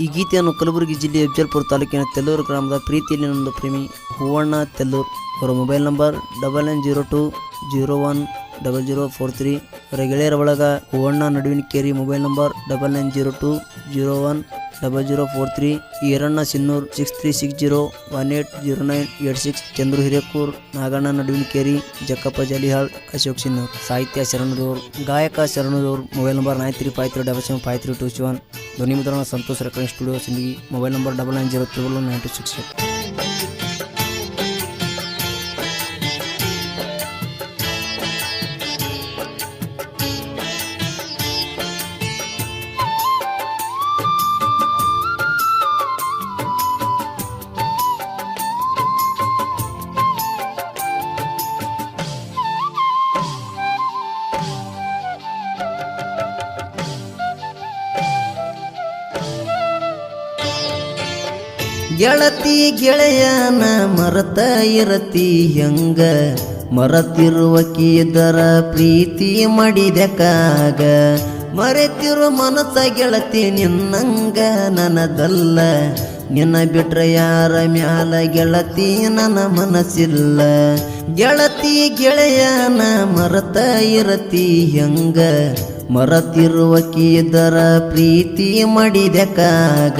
ಈ ಗೀತೆಯನ್ನು ಕಲಬುರಗಿ ಜಿಲ್ಲೆಯ ಅಫಜಲ್ಪುರ ತಾಲೂಕಿನ ತೆಲ್ಲೂರು ಗ್ರಾಮದ ಪ್ರೀತಿಯಲ್ಲಿ ನನ್ನದು ಪ್ರೇಮಿ ಹೂವಣ್ಣ ತೆಲ್ಲೂರು ಅವರ ಮೊಬೈಲ್ ನಂಬರ್ 9902010043. ಅವರ ಗೆಳೆಯರ ಬಳಗ ಹೂವಣ್ಣ ನಡುವಿನ ಕೇರಿ ಮೊಬೈಲ್ ನಂಬರ್ 9902010043. ಈರಣ್ಣ ಸಿನ್ನೂರ್ 6360180986. ಚಂದ್ರು ಹಿರೇಕೂರ್, ನಾಗಣ್ಣ ನಡುವಿನ ಕೇರಿ, ಜಕ್ಕಪ್ಪ ಜಾಲಿಹಾಳ್, ಅಶೋಕ್ ಸಿನ್ನೂರ್. ಸಾಹಿತ್ಯ ಶರಣರೂರ್, ಗಾಯಕ ಶರಣರೂರ್ ಮೊಬೈಲ್ ನಂಬರ್ 9353775327. ಧ್ವನಿ ಮುದ್ರಣ Santosh recording studio Sindagi mobile number 99031966. ಗೆಳತಿ ಗೆಳೆಯನ ಮರತ ಇರತಿ ಹೆಂಗ, ಮರತಿರುವಕಿದರ ಪ್ರೀತಿ ಮಾಡಿದೆಕಾಗ. ಮರೆತಿರು ಮನಸ ಗೆಳತಿ ನಿನ್ನಂಗ ನನದಲ್ಲ, ನಿನ್ನ ಬಿಟ್ರ ಯಾರ ಮ್ಯಾಲ ಗೆಳತಿ ನನ್ನ ಮನಸ್ಸಿಲ್ಲ. ಗೆಳತಿ ಗೆಳೆಯನ ಮರತ ಇರತಿ ಹೆಂಗ, ಮರತಿರುವಕಿದರ ಪ್ರೀತಿ ಮಾಡಿದೆಕಾಗ.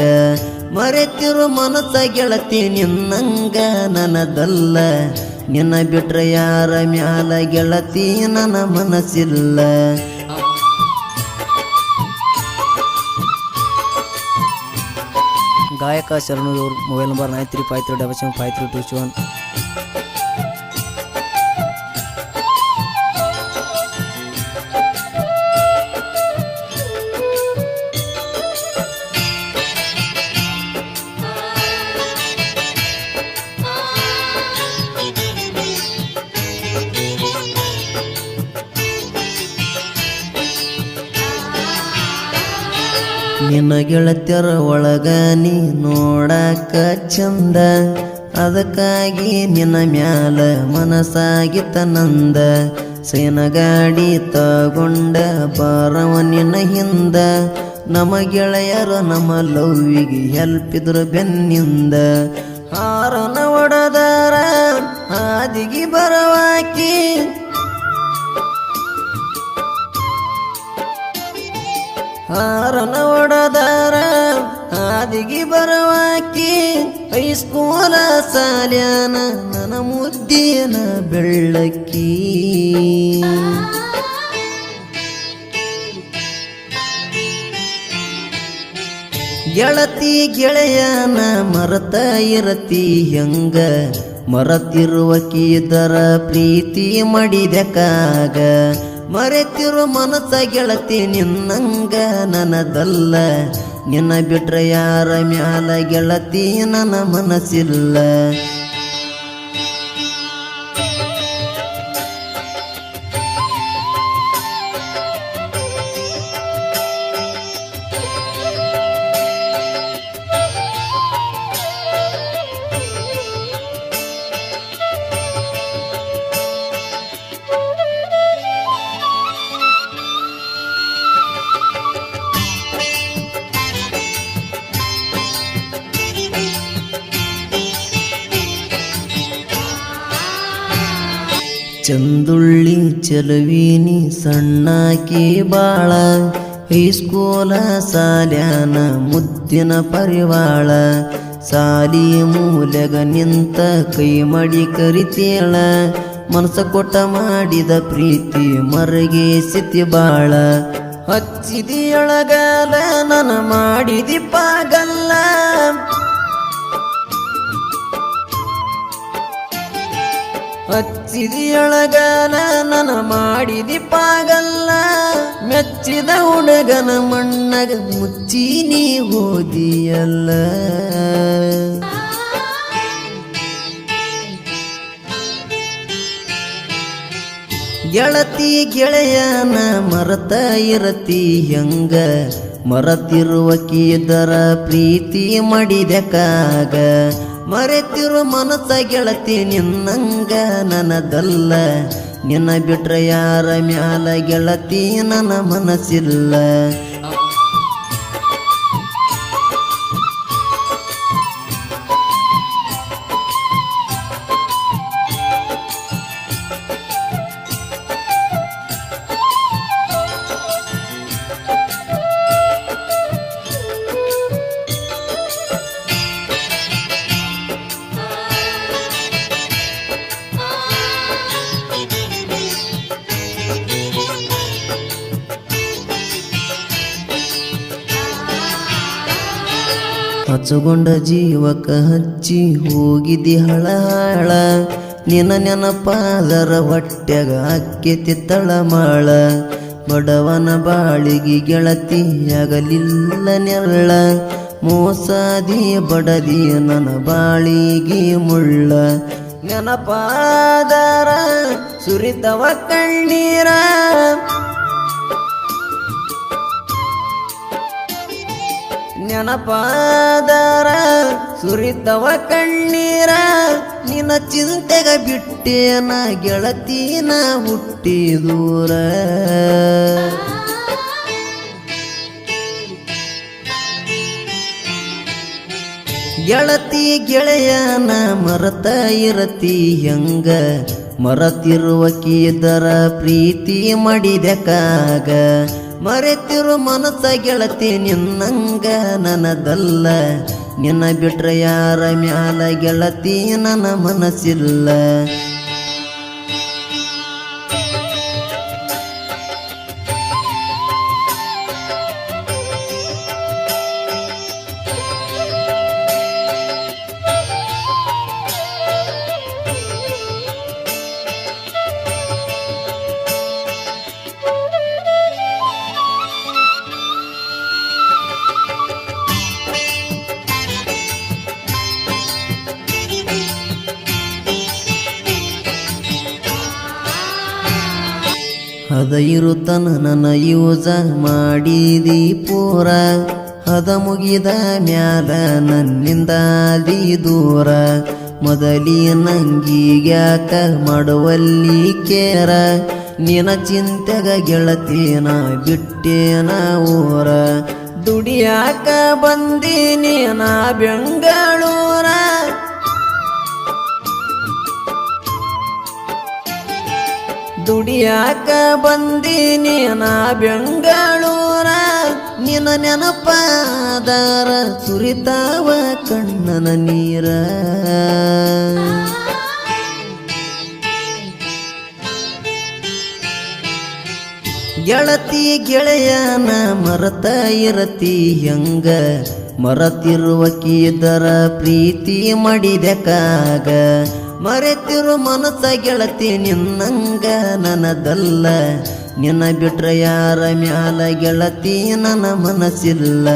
ಮರೆತಿರು ಮನಸ ಗೆಳತಿ ನಿನ್ನಂಗ ನನದಲ್ಲ, ನಿನ್ನ ಬಿಟ್ರ ಯಾರ ಮ್ಯಾಲ ಗೆಳತಿ ನನ್ನ ಮನಸ್ಸಿಲ್ಲ. ಗಾಯಕ ಶರಣೂರ್ ಮೊಬೈಲ್ ನಂಬರ್ 9353775327. ನಿನ್ನ ಗೆಳತ್ಯರ ಒಳಗ ನೀ ನೋಡಾಕ ಚಂದ, ಅದಕ್ಕಾಗಿ ನಿನ್ನ ಮ್ಯಾಲ ಮನಸ್ಸಾಗಿತ್ತ ನಂದ. ಸೇನ ಗಾಡಿ ತಗೊಂಡ ಬಾರವ ನಿನ್ನ ಹಿಂದ, ನಮ್ಮ ಗೆಳೆಯರು ನಮ್ಮ ಲವ್ವಿಗೆ ಹೆಲ್ಪಿದ್ರು ಬೆನ್ನಿಂದ. ಹಾರನ ಒಡದಾರ ಹಾದಿಗೆ ಬರವಾಕಿ, ಹಾರನ ಒಡದಾರ ಹಾದಿಗೆ ಬರವಾಕಿ. ಹೈಸ್ಕೂಲ ಸಾಲ್ಯಾನ ನನ್ನ ಮುದ್ದಿನ ಬೆಳ್ಳಕ್ಕಿ. ಗೆಳತಿ ಗೆಳೆಯನ ಮರತ ಇರತಿ ಹೆಂಗ, ಮರತಿರುವಕಿದರ ಪ್ರೀತಿ ಮಾಡಿದೆಕಾಗ. ಮರೆತಿರು ಮನಸ ಗೆಳತಿ ನಿನ್ನಂಗ ನನದಲ್ಲ, ನಿನ್ನ ಬಿಟ್ರ ಯಾರ ಮ್ಯಾಲ ಗೆಳತಿ ನನ್ನ ಮನಸ್ಸಿಲ್ಲ. ಚಂದುಳ್ಳಿ ಚೆಲುವಿನಿ ಸಣ್ಣಾಕಿ ಬಾಳ, ಹೈಸ್ಕೂಲ ಸಾಲ್ಯಾನ ಮುದ್ದಿನ ಪರಿವಾಳ. ಸಾಲಿ ಮೂಲೆಗ ನಿಂತ ಕೈ ಮಾಡಿ ಕರಿತೇಳ, ಮನಸ ಕೊಟ್ಟ ಮಾಡಿದ ಪ್ರೀತಿ ಮರಗೆ ಸಿತಿ ಬಾಳ. ಹಚ್ಚಿದಿಯೊಳಗಲ ನನ್ನ ಮಾಡಿದಿ ಪಾಗಲ್ಲ, ಹಚ್ಚಿದಿಯೊಳಗಲ ನನ್ನ ಮಾಡಿದಿ ಪಾಗಲ್ಲ. ಮೆಚ್ಚಿದ ಹುಡುಗನ ಮಣ್ಣಗ ಮುಚ್ಚಿ ನೀ ಹೋದಿಯಲ್ಲ. ಗೆಳತಿ ಗೆಳೆಯನ ಮರತ ಇರತಿ ಹೆಂಗ, ಮರತಿರುವಕಿದರ ಪ್ರೀತಿ ಮಾಡಿದೆಕಾಗ. ಮರೆತಿರು ಮನಸ ಗೆಳತಿ ನಿನ್ನಂಗ ನನದಲ್ಲ, ನಿನ್ನ ಬಿಟ್ರ ಯಾರ ಮ್ಯಾಲ ಗೆಳತಿ ನನ್ನ ಮನಸ್ಸಿಲ್ಲ. ಹಚ್ಚುಗೊಂಡ ಜೀವಕ ಹಚ್ಚಿ ಹೋಗಿದಿ ಹಳಹಾಳ ನಿನ್ನ ನೆನಪಾದರ ಹೊಟ್ಯಾಗ ಅಕ್ಕೆತಿ ತಳಮಾಳ ಬಡವನ ಬಾಳಿಗೆ ಗೆಳತಿಯಾಗಲಿಲ್ಲ ನೆರಳ ಮೋಸಾದಿ ಬಡದಿ ನನ್ನ ಬಾಳಿಗೆ ಮುಳ್ಳ ನೆನಪಾದರ ಸುರಿತವ ಕಣ್ಣೀರ ನೆನಪಾದರ ಸುರಿತವ ಕಣ್ಣೀರ ನಿನ್ನ ಚಿಂತೆಗ ಬಿಟ್ಟೇನ ಗೆಳತಿನ ಹುಟ್ಟಿ ದೂರ ಗೆಳತಿ ಗೆಳೆಯನ ಮರತ ಇರತಿ ಹೆಂಗ ಮರತಿರುವಕಿದರ ಪ್ರೀತಿ ಮಾಡಿದೆಕಾಗ ಮರೆತಿರು ಮನಸ್ಸ ಗೆಳತಿ ನಿನ್ನಂಗ ನನದಲ್ಲ ನಿನ್ನ ಬಿಟ್ರೆ ಯಾರ ಮ್ಯಾಲ ಗೆಳತಿ ನನ್ನ ಮನಸ್ಸಿಲ್ಲ ಹದ ಇರುತನ ನನ್ನ ಯೂಸ ಮಾಡಿದಿ ಪೂರ ಹದ ಮುಗಿದ ಮ್ಯಾಲ ನನ್ನಿಂದಾದಿ ದೂರ ಮೊದಲಿನಂಗೀಗ್ಯಾಕ ಮಾಡುವಲ್ಲಿ ಕೇರ ನಿನ ಚಿಂತೆಗ ಗೆಳತಿನ ಬಿಟ್ಟೇನ ಊರ ದುಡಿಯಾಕ ಬಂದೀನಿ ನಾ ಬೆಂಗಳೂರ ದುಡಿಯಾಕ ಬಂದೀನಿ ನಾ ಬೆಂಗಳೂರ ನಿನ್ನ ನೆನಪಾದರ ಸುರಿತಾವ ಕಣ್ಣನ ನೀರ ಗೆಳತಿ ಗೆಳೆಯನ ಮರತ ಇರತಿ ಹೆಂಗ ಮರತಿರುವಕಿದರ ಪ್ರೀತಿ ಮಾಡಿದೆಕಾಗ ಮರೆತಿರು ಮನಸ್ಸ ಗೆಳತಿ ನಿನ್ನಂಗ ನನದಲ್ಲ ನಿನ್ನ ಬಿಟ್ರೆ ಯಾರ ಮ್ಯಾಲ ಗೆಳತಿ ನನ್ನ ಮನಸ್ಸಿಲ್ಲ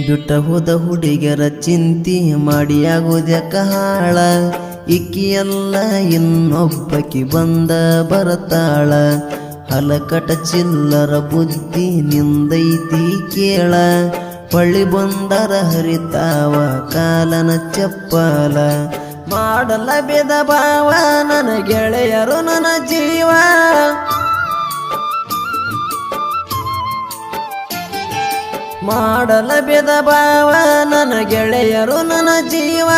ಬಿಟ್ಟ ಹೋದ ಹುಡುಗರ ಚಿಂತಿ ಮಾಡಿಯಾಗೋದ್ಯಾಕ ಹಾಳ ಇಕ್ಕಿಯಲ್ಲ ಇನ್ನೊಬ್ಬಕಿ ಬಂದ ಬರತಾಳ ಹಲಕಟ ಚಿಲ್ಲರ ಬುದ್ಧಿ ನಿಂದೈತಿ ಕೇಳ ಹೊಳ್ಳಿ ಬಂದರ ಹರಿತಾವ ಕಾಲನ ಚಪ್ಪಲ ಮಾಡಲ ಬೇದ ಭಾವ ನನ್ನ ಗೆಳೆಯರು ನನ್ನ ಜೀವ ಮಾಡಲ ಬೇದ ಭಾವ ನನ್ನ ಗೆಳೆಯರು ನನ್ನ ಜೀವ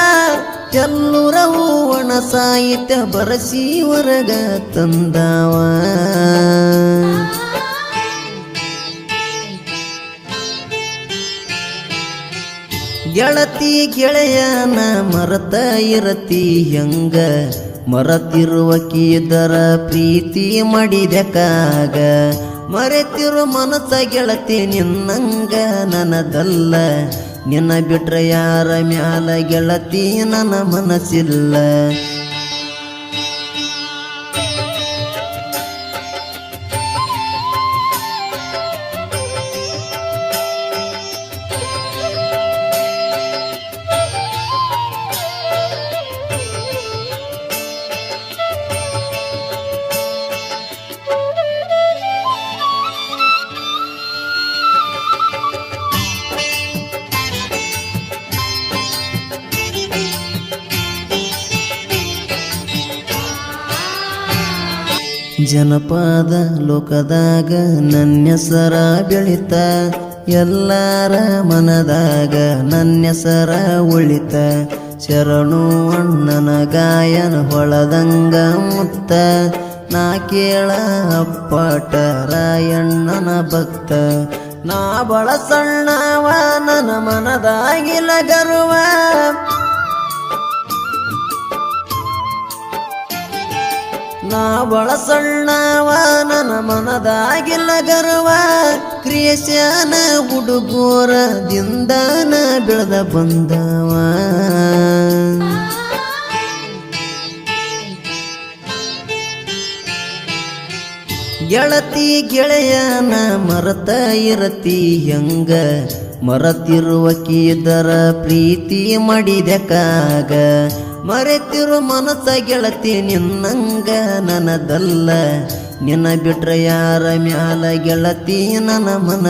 ಚೆಲ್ಲೂರ ಹೂವಣ ಸಾಹಿತ್ಯ ಬರಸಿ ಹೊರಗ ತಂದವ ಗೆಳತಿ ಗೆಳೆಯನ ಮರತ ಇರತಿ ಹೆಂಗ ಮರತಿರುವಕಿದರ ಪ್ರೀತಿ ಮಾಡಿದೆಕಾಗ ಮರೆತಿರು ಮನಸ್ಸ ಗೆಳತಿ ನಿನ್ನಂಗ ನನದಲ್ಲ ನಿನ್ನ ಬಿಟ್ರೆ ಯಾರ ಮ್ಯಾಲ ಗೆಳತಿ ನನ್ನ ಮನಸ್ಸಿಲ್ಲ ಜನಪದ ಲೋಕದಾಗ ನನ್ನೆಸರ ಬೆಳಿತ ಎಲ್ಲರ ಮನದಾಗ ನನ್ನೆಸರ ಉಳಿತ ಶರಣು ಅಣ್ಣನ ಗಾಯನ ಹೊಳದಂಗ ಮುತ್ತ ನಾ ಕೇಳ ಅಪ್ಪಟ ರಾಯಣ್ಣನ ಭಕ್ತ ನಾ ಬಳ ಸಣ್ಣವ ನನ್ನ ಮನದಾಗಿಲ ಗರ್ವ ನಾ ಬಳ ಸಣ್ಣವ ನನ್ನ ಮನದಾಗಿಲ್ಲ ಗರ್ವ ಕ್ರಿಯಶನ ಹುಡುಗೂರದಿಂದನ ಬೆಳೆದ ಬಂದವ ಗೆಳತಿ ಗೆಳೆಯನ ಮರತ ಇರತಿ ಹೆಂಗ ಮರತಿರುವಕಿದರ ಪ್ರೀತಿ ಮಾಡಿದೆಕಾಗ ಮರೆತಿರು ಮನಸ್ಸ ಗೆಳತಿ ನಿನ್ನಂಗ ನನದಲ್ಲ ನಿನ್ನ ಬಿಟ್ರ ಯಾರ ಮ್ಯಾಲ ಗೆಳತಿ ನನ್ನ ಮನ